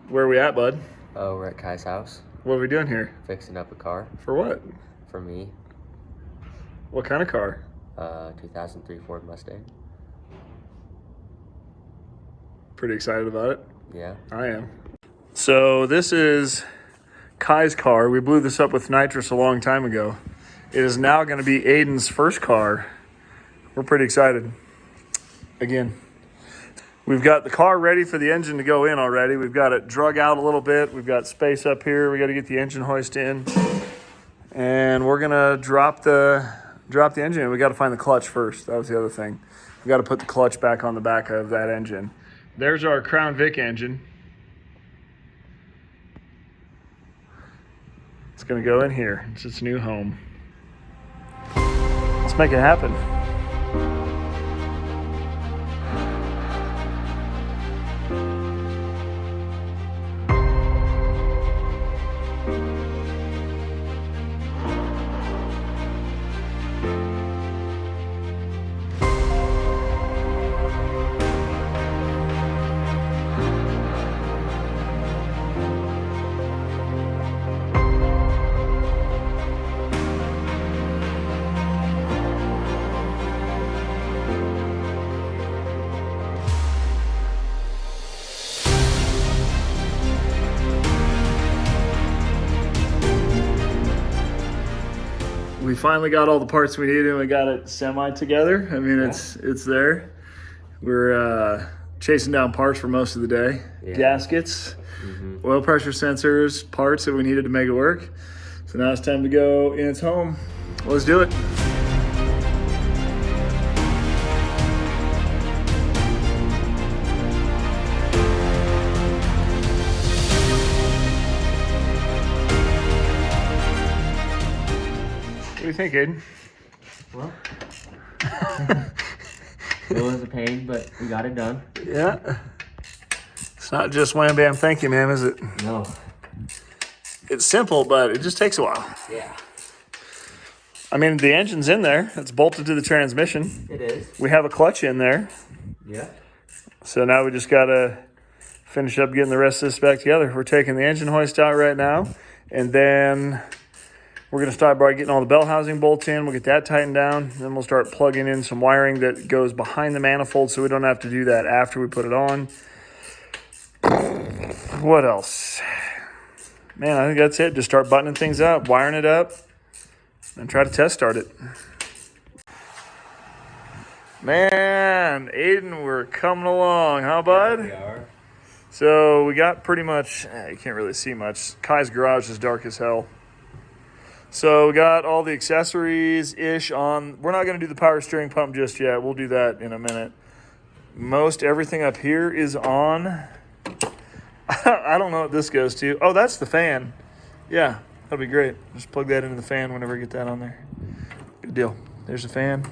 Where are we at, bud? Oh, we're at Kai's house. What are we doing here? Fixing up a car. For what? For me. What kind of car? 2003 Ford Mustang. Pretty excited about it. Yeah. I am. So this is Kai's car. We blew this up with nitrous a long time ago. It is now going to be Aiden's first car. We're pretty excited. Again, we've got the car ready for the engine to go in already. We've got it drug out a little bit. We've got space up here. We got to get the engine hoist in. And we're going to drop the engine in. We got to find the clutch first. That was the other thing. We got to put the clutch back on the back of that engine. There's our Crown Vic engine. It's going to go in here. It's its new home. Let's make it happen. We finally got all the parts we needed and we got it semi together. I mean, it's there. We're chasing down parts for most of the day. Yeah. Gaskets, oil pressure sensors, parts that we needed to make it work. So now it's time to go in its home. Let's do it. What do you think, Aiden? Well, it was a pain, but we got it done. Yeah. It's not just wham bam thank you, ma'am, is it? No. It's simple, but it just takes a while. Yeah. I mean, the engine's in there. It's bolted to the transmission. It is. We have a clutch in there. Yeah. So now we just got to finish up getting the rest of this back together. We're taking the engine hoist out right now, and then we're going to start by getting all the bell housing bolts in. We'll get that tightened down. Then we'll start plugging in some wiring that goes behind the manifold so we don't have to do that after we put it on. What else? Man, I think that's it. Just start buttoning things up, wiring it up, and try to test start it. Man, Aiden, we're coming along, huh, bud? We are. So we got pretty much, you can't really see much. Kai's garage is dark as hell. So we got all the accessories-ish on. We're not going to do the power steering pump just yet. We'll do that in a minute. Most everything up here is on. I don't know what this goes to. Oh, that's the fan. Yeah, that'll be great. Just plug that into the fan whenever I get that on there. Good deal. There's the fan.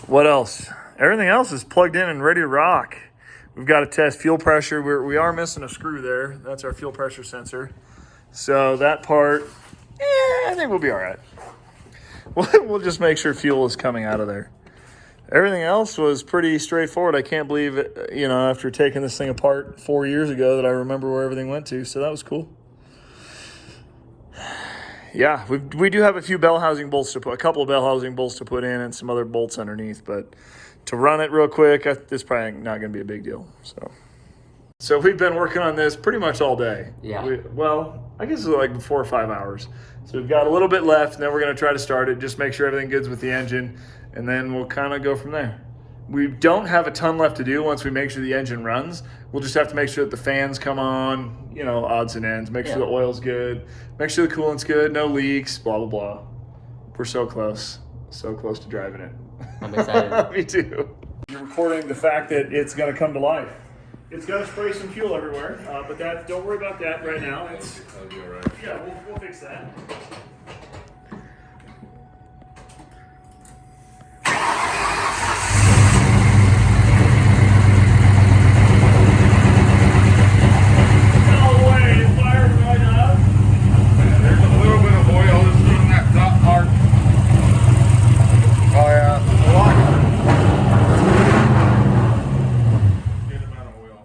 What else? Everything else is plugged in and ready to rock. We've got to test fuel pressure. We are missing a screw there. That's our fuel pressure sensor. So that part, I think we'll be all right. We'll just make sure fuel is coming out of there. Everything else was pretty straightforward. I can't believe it, after taking this thing apart 4 years ago that I remember where everything went to. So that was cool. Yeah, we do have a few bell housing bolts to put, a couple of bell housing bolts to put in and some other bolts underneath. But to run it real quick, this probably not going to be a big deal. So we've been working on this pretty much all day. Yeah. I guess it's like 4 or 5 hours. So we've got a little bit left, and then we're going to try to start it, just make sure everything good's with the engine, and then we'll kind of go from there. We don't have a ton left to do once we make sure the engine runs. We'll just have to make sure that the fans come on, odds and ends, make sure the oil's good, make sure the coolant's good, no leaks, blah, blah, blah. We're so close to driving it. I'm excited. Me too. You're recording the fact that it's going to come to life. It's got to spray some fuel everywhere, but don't worry about that right now. That'll be all right. Yeah, we'll fix that. No way, it fired right up. There's a little bit of oil that's in that top part. Oh yeah, a lot. Good amount of oil.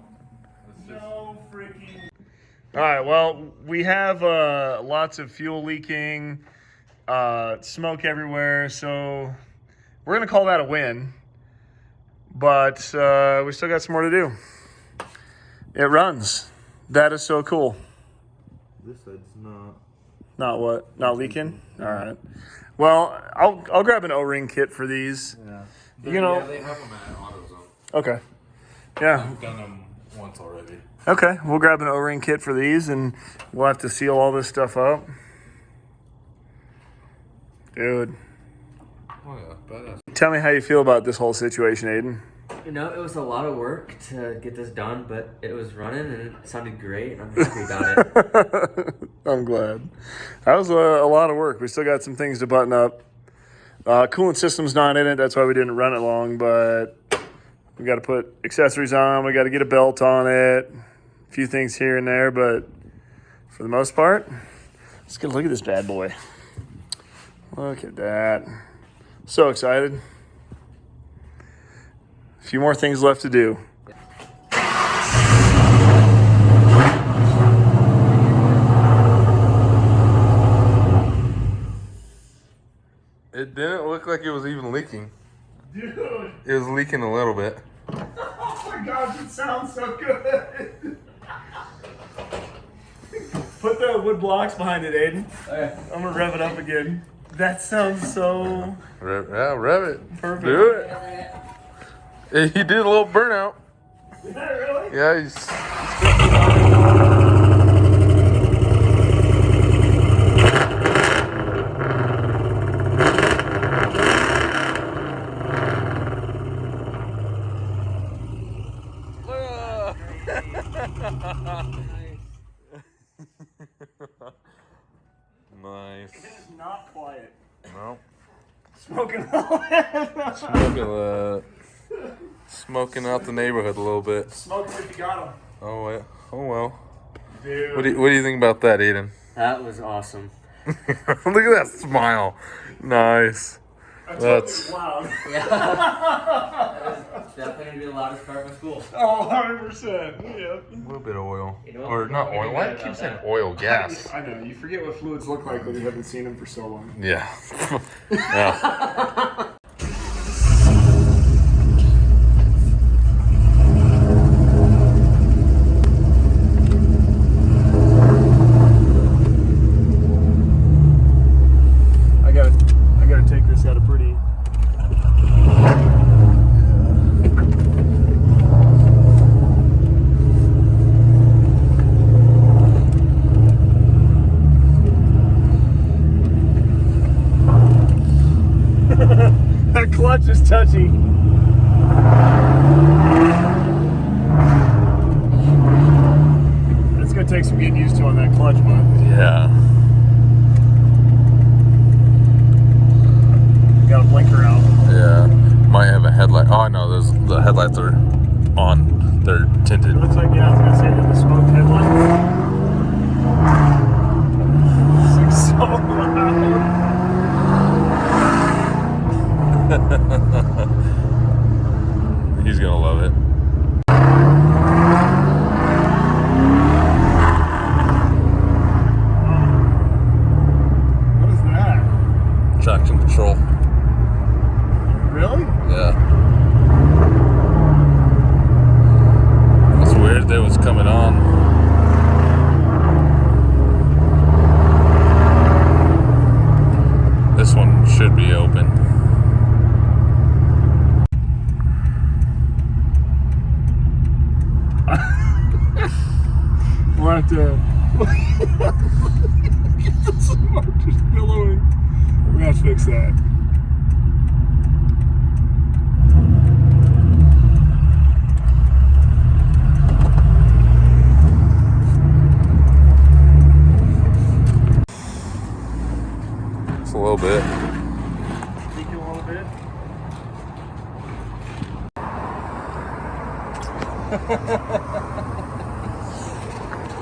It's just, No All right, well, we have lots of fuel leaking, smoke everywhere, so we're going to call that a win. But we still got some more to do. It runs. That is so cool. This side's not. Not what? Not leaking? All right. Well, I'll grab an O-ring kit for these. Yeah. You know. Yeah, they have them at AutoZone. Okay. Yeah. I've done them once already. Okay, we'll grab an O-ring kit for these, and we'll have to seal all this stuff up. Dude, Oh yeah, badass. tell me how you feel about this whole situation, Aiden. You know, it was a lot of work to get this done, but it was running and it sounded great, and I'm happy about it. I'm glad. That was a lot of work. We still got some things to button up. Coolant system's not in it. That's why we didn't run it long, but we got to put accessories on. We got to get a belt on it. A few things here and there, but for the most part, let's get a look at this bad boy. Look at that. So excited. A few more things left to do. It didn't look like it was even leaking. Dude, It was leaking a little bit. oh my gosh, it sounds so good. Put the wood blocks behind it, Aiden. Okay. I'm gonna rev it up again. That sounds so Rev it. perfect. Do it. He did a little burnout. Is that really? Yeah, Nice. It's not quiet. No. Smoking all Smoking out the neighborhood a little bit. Smoke them if you got them. Oh well. Oh well. Dude. What do you think about that, Aiden? That was awesome. Look at that smile. Nice. That's loud. Yeah. That was definitely going to be the loudest part of my school. Oh, 100%. Yeah. a little bit of oil. You know, Or not we're oil. gonna Why do get you keep about saying that. oil? Gas. I know. You forget what fluids look like when you haven't seen them for so long. Yeah. Yeah. I gotta take this at a pretty. That clutch is touchy. It's gonna take some getting used to on that clutch, bud. Yeah. Got a blinker out. Yeah. Might have a headlight. Oh no, the headlights are on. They're tinted. It looks like, yeah, I was gonna say that the smoked headlights. This thing's so loud. He's gonna love it. What is that? Traction control. Really? Yeah. It's weird that it was coming on. This one should be open. We'll have to. Get the smoke just billowing. We're gonna have to fix that. It's a little bit. Tweak it a little bit.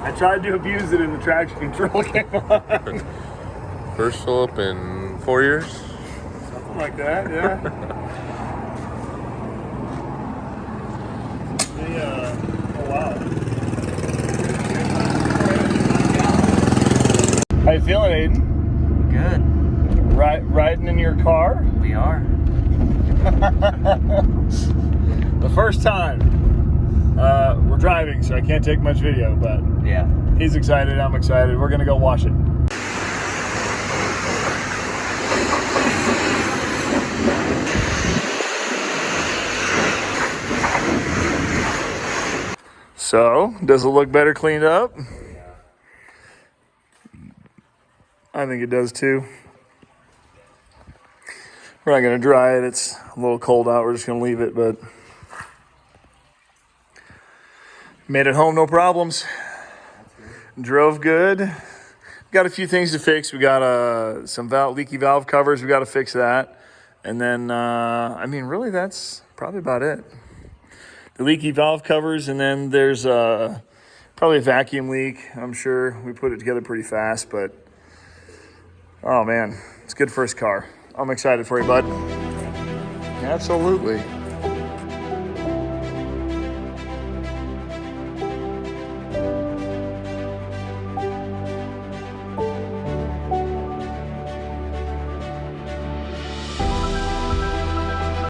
I tried to abuse it and the traction control came on. First fill up in 4 years. Something like that, yeah. Oh wow. feeling, Aiden? Good. Riding in your car? We are. The first time. We're driving, so I can't take much video, but Yeah. he's excited, I'm excited. We're gonna go wash it. So, does it look better cleaned up? I think it does too. We're not gonna dry it. It's a little cold out. We're just gonna leave it, but made it home, no problems. Drove good. Got a few things to fix. We got some leaky valve covers. We got to fix that. And then, I mean, really, that's probably about it. The leaky valve covers, and then there's probably a vacuum leak. I'm sure we put it together pretty fast, but oh man, it's a good first car. I'm excited for you, bud. Absolutely.